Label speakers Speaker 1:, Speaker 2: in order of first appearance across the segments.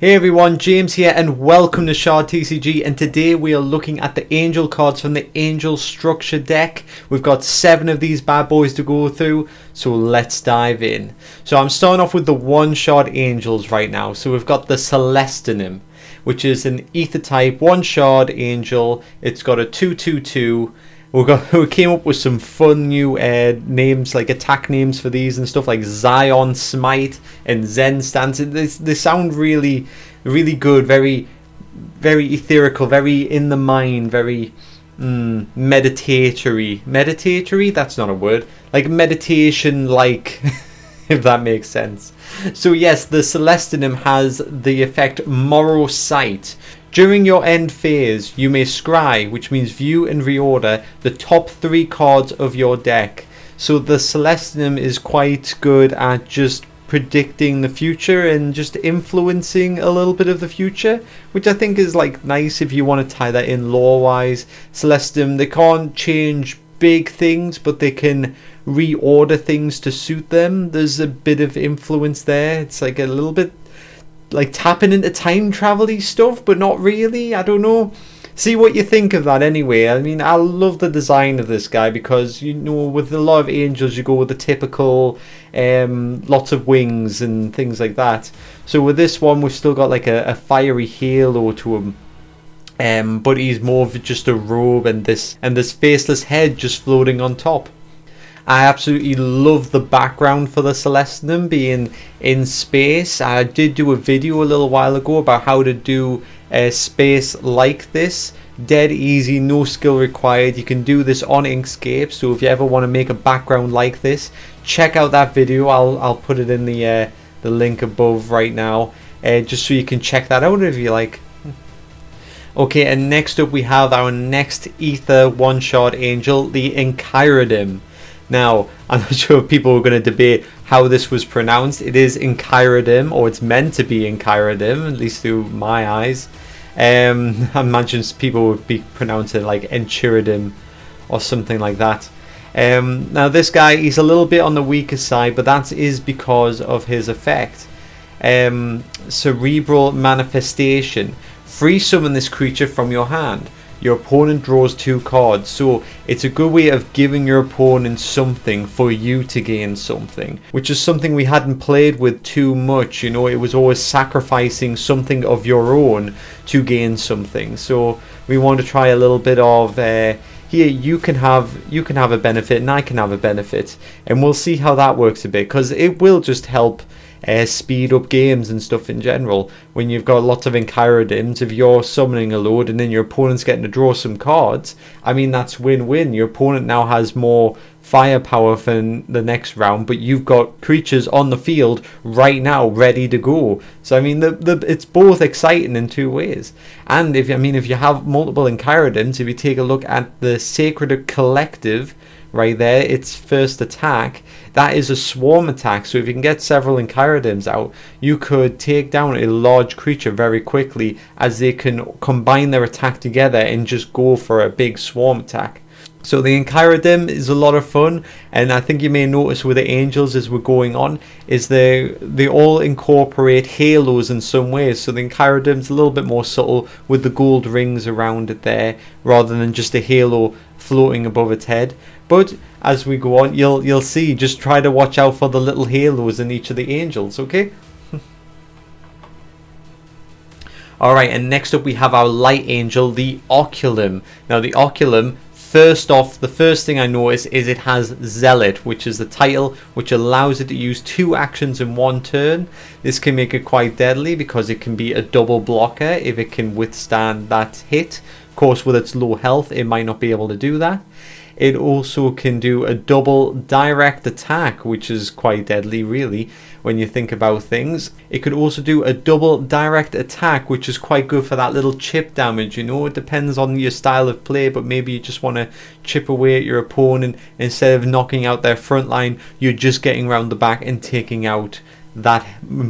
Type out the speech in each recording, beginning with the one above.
Speaker 1: Hey everyone, James here and welcome to Shard TCG, and today we are looking at the Angel cards from the Angel Structure deck. We've got 7 of these bad boys to go through, so let's dive in. So I'm starting off with the one-shot Angels right now. So we've got the Celestine, which is an Ether type one-shot Angel. It's got a 2/2/2. We came up with some fun new names, like attack names for these and stuff, like Zion Smite and Zen Stance. They sound really, really good, very, very etherical, very in the mind, very meditatory. Meditatory? That's not a word. Like meditation, like, if that makes sense. So yes, the Celestine has the effect Moral Sight. During your end phase, you may scry, which means view and reorder the top 3 cards of your deck. So the Celestine is quite good at just predicting the future and just influencing a little bit of the future, which I think is like nice if you want to tie that in lore-wise. Celestine, they can't change big things, but they can reorder things to suit them. There's a bit of influence there. It's like a little bit like tapping into time travel-y stuff, but not really. I don't know. See what you think of that anyway. I mean, I love the design of this guy because, you know, with a lot of angels you go with the typical lots of wings and things like that. So with this one we've still got like a fiery halo to him, but he's more of just a robe and this faceless head just floating on top. I absolutely love the background for the Celestine being in space. I did do a video a little while ago about how to do a space like this. Dead easy, no skill required. You can do this on Inkscape, so if you ever want to make a background like this, check out that video. I'll put it in the link above right now, just so you can check that out if you like. Okay, and next up we have our next Ether one-shot Angel, the Enchiradim. Now, I'm not sure if people are going to debate how this was pronounced. It is Enchiradim, or it's meant to be Enchiradim, at least through my eyes. I imagine people would be pronouncing like Enchiradim or something like that. Now, this guy, he's a little bit on the weaker side, but that is because of his effect. Cerebral Manifestation. Free summon this creature from your hand. Your opponent draws 2 cards, so it's a good way of giving your opponent something for you to gain something, which is something we hadn't played with too much. You know, it was always sacrificing something of your own to gain something. So we want to try a little bit of here. You can have a benefit, and I can have a benefit, and we'll see how that works a bit, because it will just help speed up games and stuff in general. When you've got lots of Enchiradims, if you're summoning a load and then your opponent's getting to draw some cards, I mean, that's win-win. Your opponent now has more firepower for the next round, but you've got creatures on the field right now ready to go. So I mean, it's both exciting in 2 ways. And if you have multiple Enchiradims, if you take a look at the Sacred Collective right there, its first attack, that is a swarm attack. So if you can get several Enchiradims out, you could take down a large creature very quickly, as they can combine their attack together and just go for a big swarm attack. So the Enchiradim is a lot of fun, and I think you may notice with the angels as we're going on is they all incorporate halos in some ways. So the Enchiradim's a little bit more subtle with the gold rings around it there, rather than just a halo floating above its head. But as we go on, you'll see. Just try to watch out for the little halos in each of the angels, okay? Alright, and next up we have our light angel, the Oculum. Now the Oculum, first off, the first thing I notice is it has Zealot, which is the title, which allows it to use 2 actions in 1 turn. This can make it quite deadly because it can be a double blocker if it can withstand that hit. Of course, with its low health, it might not be able to do that. It also can do a double direct attack, which is quite deadly really when you think about things. It could also do a double direct attack, which is quite good for that little chip damage. You know, it depends on your style of play, but maybe you just want to chip away at your opponent. Instead of knocking out their front line, you're just getting around the back and taking out that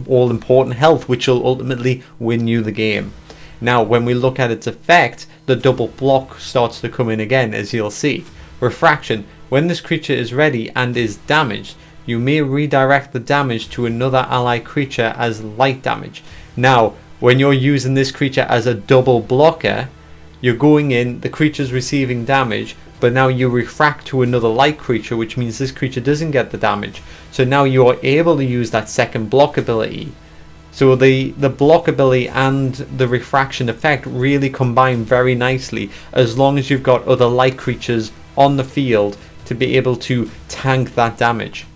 Speaker 1: all important health, which will ultimately win you the game. Now when we look at its effect, the double block starts to come in again, as you'll see. Refraction. When this creature is ready and is damaged, you may redirect the damage to another ally creature as light damage. Now, When you're using this creature as a double blocker, you're going in, the creature's receiving damage, but now you refract to another light creature, which means this creature doesn't get the damage. So now you're able to use that second block ability. So the block ability and the refraction effect really combine very nicely, as long as you've got other light creatures on the field to be able to tank that damage.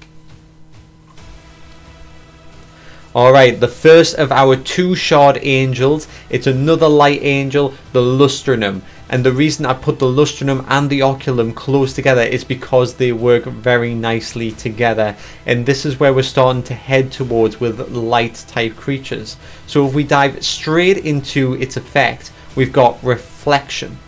Speaker 1: Alright, the first of our 2 Shard Angels, it's another light angel, the Lustrum. And the reason I put the Lustrum and the Oculum close together is because they work very nicely together. And this is where we're starting to head towards with light type creatures. So if we dive straight into its effect, we've got Reflection.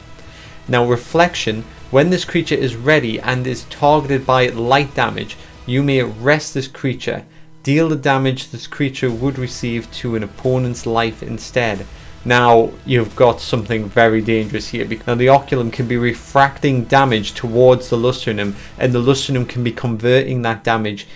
Speaker 1: Now Reflection, when this creature is ready and is targeted by light damage, you may rest this creature. Deal the damage this creature would receive to an opponent's life instead. Now you've got something very dangerous here, because now the Oculum can be refracting damage towards the Lustrum, and the Lustrum can be converting that damage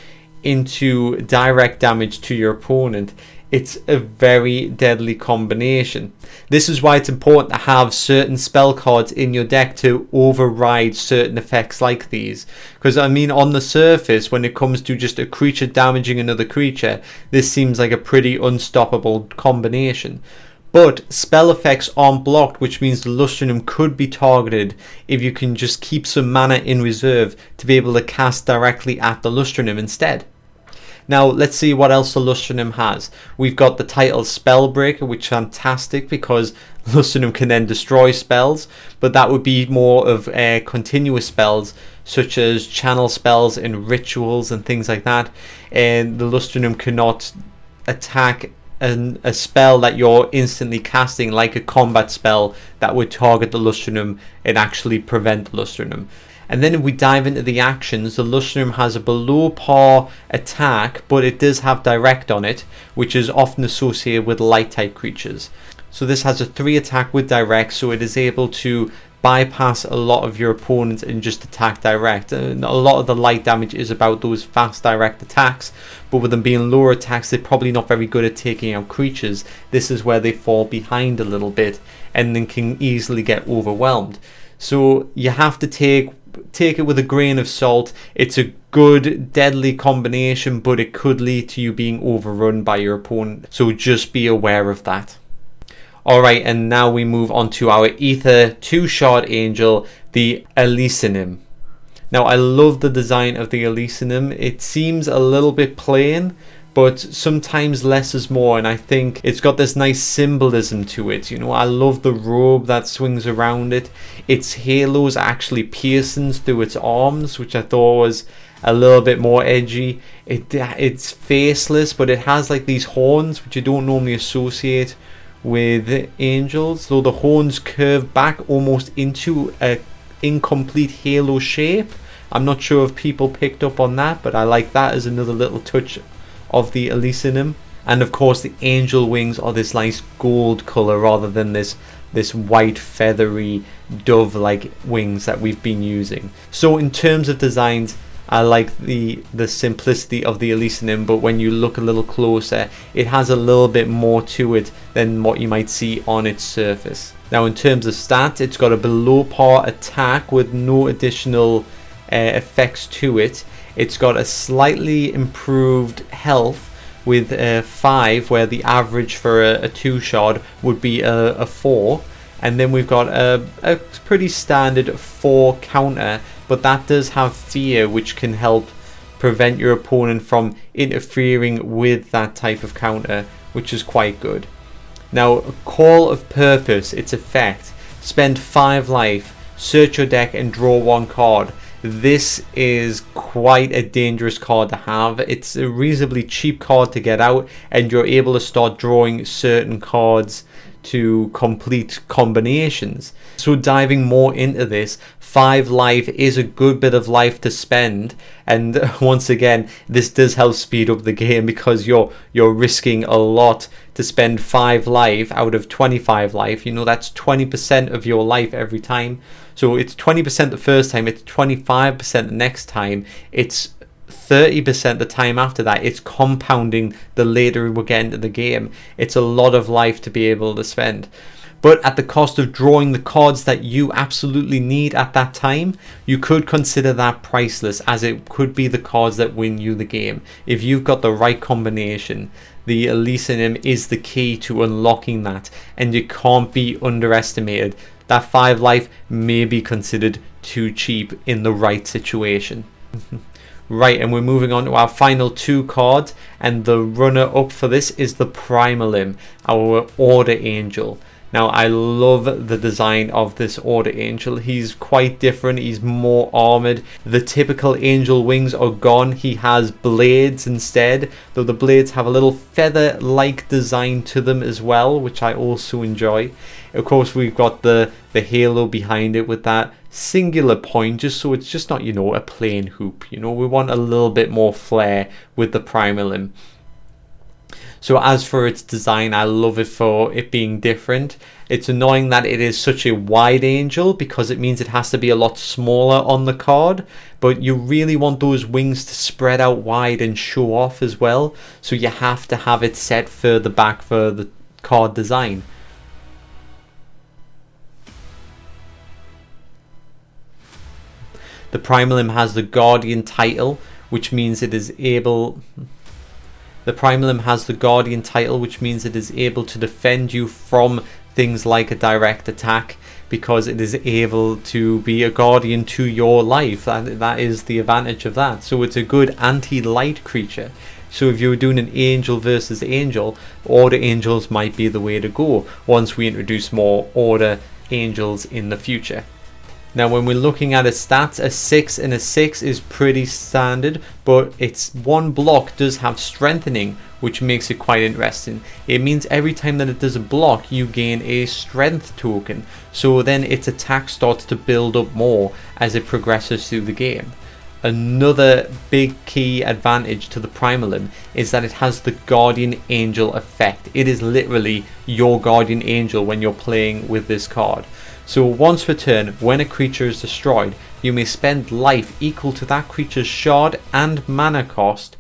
Speaker 1: into direct damage to your opponent. It's a very deadly combination. This is why it's important to have certain spell cards in your deck to override certain effects like these. Because I mean, on the surface, when it comes to just a creature damaging another creature, this seems like a pretty unstoppable combination. But spell effects aren't blocked, which means the Lustrum could be targeted if you can just keep some mana in reserve to be able to cast directly at the Lustrum instead. Now let's see what else the Lustrum has. We've got the title Spellbreaker, which is fantastic because Lustrum can then destroy spells, but that would be more of continuous spells such as channel spells and rituals and things like that. And the Lustrum cannot attack a spell that you're instantly casting, like a combat spell that would target the Lustrum and actually prevent the Lustrum. And then if we dive into the actions, the Lustrum has a below par attack, but it does have direct on it, which is often associated with light type creatures. So this has a 3 attack with direct, so it is able to bypass a lot of your opponents and just attack direct. And a lot of the light damage is about those fast direct attacks, but with them being lower attacks, they're probably not very good at taking out creatures. This is where they fall behind a little bit and then can easily get overwhelmed. So you have to take it with a grain of salt. It's a good deadly combination, but it could lead to you being overrun by your opponent, so just be aware of that. Alright, and now we move on to our Ether 2 Shard Angel, the Elysium. Now I love the design of the Elysium. It seems a little bit plain, but sometimes less is more, and I think it's got this nice symbolism to it. You know, I love the robe that swings around it. Its halos actually piercings through its arms, which I thought was a little bit more edgy. It's faceless, but it has like these horns, which you don't normally associate with angels, though the horns curve back almost into a incomplete halo shape. I'm not sure if people picked up on that, but I like that as another little touch of the Elysium. And of course the angel wings are this nice gold color rather than this white feathery dove like wings that we've been using. So in terms of designs, I like the simplicity of the Elysium, but when you look a little closer, it has a little bit more to it than what you might see on its surface. Now in terms of stats, it's got a below par attack with no additional effects to it. It's got a slightly improved health with 5, where the average for a 2 shard would be a 4. And then we've got a pretty standard 4 counter, but that does have fear, which can help prevent your opponent from interfering with that type of counter, which is quite good. Now, Call of Purpose, its effect: spend 5 life, search your deck and draw 1 card. This is quite a dangerous card to have. It's a reasonably cheap card to get out, and you're able to start drawing certain cards to complete combinations. So diving more into this, 5 life is a good bit of life to spend, and once again this does help speed up the game, because you're risking a lot to spend 5 life out of 25 life. You know, that's 20% of your life every time. So it's 20% the first time, it's 25% the next time. It's 30% the time after that. It's compounding the later we get into the game. It's a lot of life to be able to spend. But at the cost of drawing the cards that you absolutely need at that time, you could consider that priceless, as it could be the cards that win you the game. If you've got the right combination, the Elysium is the key to unlocking that, and it can't be underestimated. That 5 life may be considered too cheap in the right situation. Right, and we're moving on to our final 2 cards, and the runner up for this is the Primal, our Order Angel. Now, I love the design of this Order Angel. He's quite different. He's more armored. The typical angel wings are gone. He has blades instead, though the blades have a little feather-like design to them as well, which I also enjoy. Of course, we've got the halo behind it with that singular point, just so it's just not, you know, a plain hoop. You know, we want a little bit more flair with the Primal. So as for its design, I love it for it being different. It's annoying that it is such a wide angel, because it means it has to be a lot smaller on the card, but you really want those wings to spread out wide and show off as well, so you have to have it set further back for the card design. The Primal has the Guardian title, which means it is able... The Primal has the Guardian title, which means it is able to defend you from things like a direct attack, because it is able to be a guardian to your life. That is the advantage of that. So it's a good anti-light creature. So if you're doing an angel versus angel, Order Angels might be the way to go once we introduce more Order Angels in the future. Now, when we're looking at its stats, a 6 and a 6 is pretty standard, but its 1 block does have strengthening, which makes it quite interesting. It means every time that it does a block, you gain a strength token, so then its attack starts to build up more as it progresses through the game. Another big key advantage to the Primal is that it has the Guardian Angel effect. It is literally your Guardian Angel when you're playing with this card. So once per turn, when a creature is destroyed, you may spend life equal to that creature's shard and mana cost,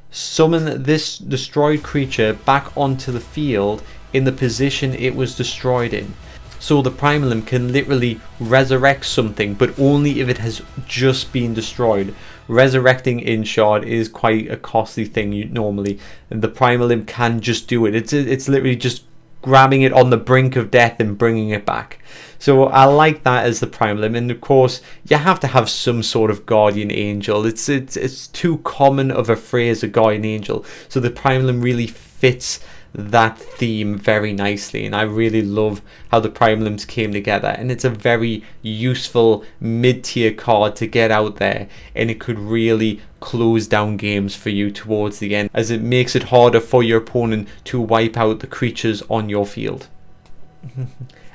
Speaker 1: summon this destroyed creature back onto the field in the position it was destroyed in. So the Primal can literally resurrect something, but only if it has just been destroyed. Resurrecting in Shard is quite a costly thing normally, and the Primal can just do it. It's literally just grabbing it on the brink of death and bringing it back. So I like that as the Primal, and of course you have to have some sort of Guardian Angel. It's too common of a phrase, a Guardian Angel, so the Primal really fits that theme very nicely, and I really love how the Primals came together, and it's a very useful mid-tier card to get out there, and it could really close down games for you towards the end, as it makes it harder for your opponent to wipe out the creatures on your field.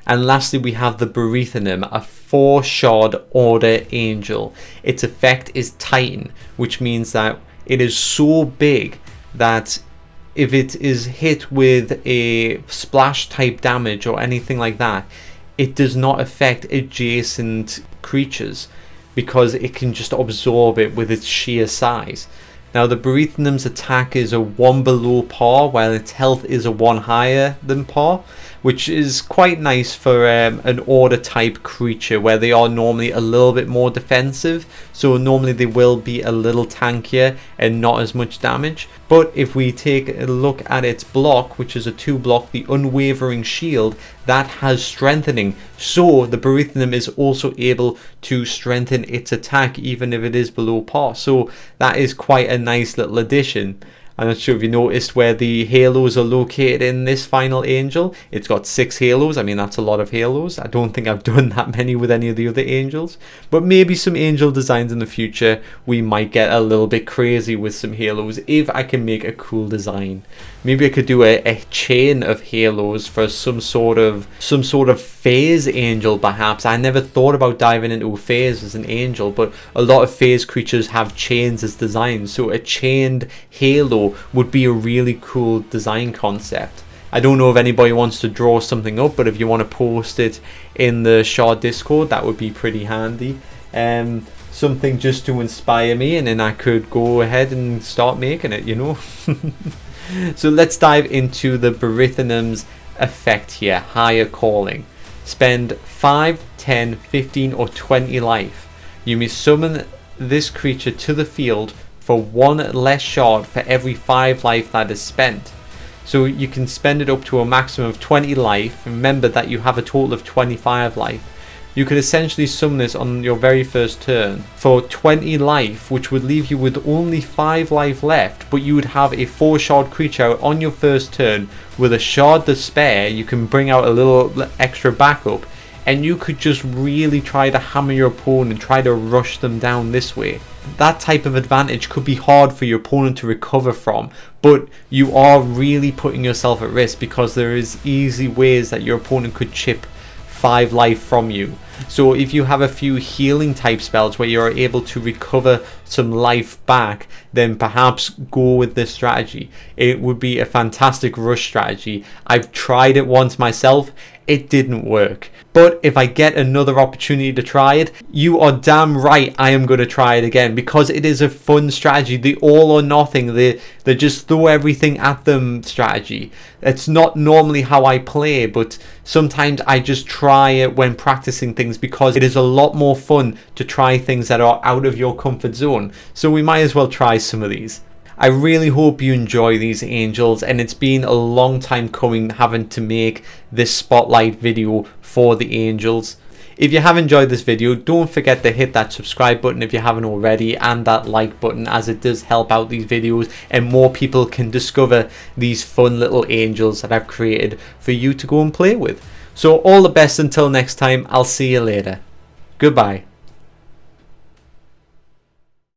Speaker 1: And lastly, we have the Baritone, a 4 shard Order Angel. Its effect is Titan, which means that it is so big that if it is hit with a splash type damage or anything like that, it does not affect adjacent creatures, because it can just absorb it with its sheer size. Now, the Baritone's attack is a 1 below par, while its health is a 1 higher than par, which is quite nice for an order type creature where they are normally a little bit more defensive, so normally they will be a little tankier and not as much damage. But if we take a look at its block, which is a 2 block, the Unwavering Shield, that has strengthening, so the Baritone is also able to strengthen its attack even if it is below par, so that is quite a nice little addition. I'm not sure if you noticed where the halos are located in this final angel. It's got 6 halos. I mean, that's a lot of halos. I don't think I've done that many with any of the other angels. But maybe some angel designs in the future, we might get a little bit crazy with some halos if I can make a cool design. Maybe I could do a chain of halos for some sort of phase angel, perhaps. I never thought about diving into a phase as an angel, but a lot of phase creatures have chains as designs, so a chained halo would be a really cool design concept. I don't know if anybody wants to draw something up, but if you want to post it in the Shard Discord, that would be pretty handy. something just to inspire me, and then I could go ahead and start making it, you know. So let's dive into the Barithone's effect here, Higher Calling. Spend 5, 10, 15 or 20 life. You may summon this creature to the field for 1 less shard for every 5 life that is spent. So you can spend it up to a maximum of 20 life. Remember that you have a total of 25 life. You could essentially summon this on your very first turn for 20 life, which would leave you with only 5 life left, but you would have a 4 shard creature out on your first turn with a shard to spare. You can bring out a little extra backup, and you could just really try to hammer your opponent and try to rush them down this way. That type of advantage could be hard for your opponent to recover from, but you are really putting yourself at risk because there is easy ways that your opponent could chip 5 life from you. So if you have a few healing type spells where you're able to recover some life back, then perhaps go with this strategy. It would be a fantastic rush strategy. I've tried it once myself, it didn't work. But if I get another opportunity to try it, you are damn right I am going to try it again, because it is a fun strategy. The all or nothing, the just throw everything at them strategy. It's not normally how I play, but sometimes I just try it when practicing things because it is a lot more fun to try things that are out of your comfort zone. So we might as well try some of these. I really hope you enjoy these angels, and it's been a long time coming having to make this spotlight video for the angels. If you have enjoyed this video, don't forget to hit that subscribe button if you haven't already, and that like button, as it does help out these videos and more people can discover these fun little angels that I've created for you to go and play with. So all the best until next time. I'll see you later. Goodbye.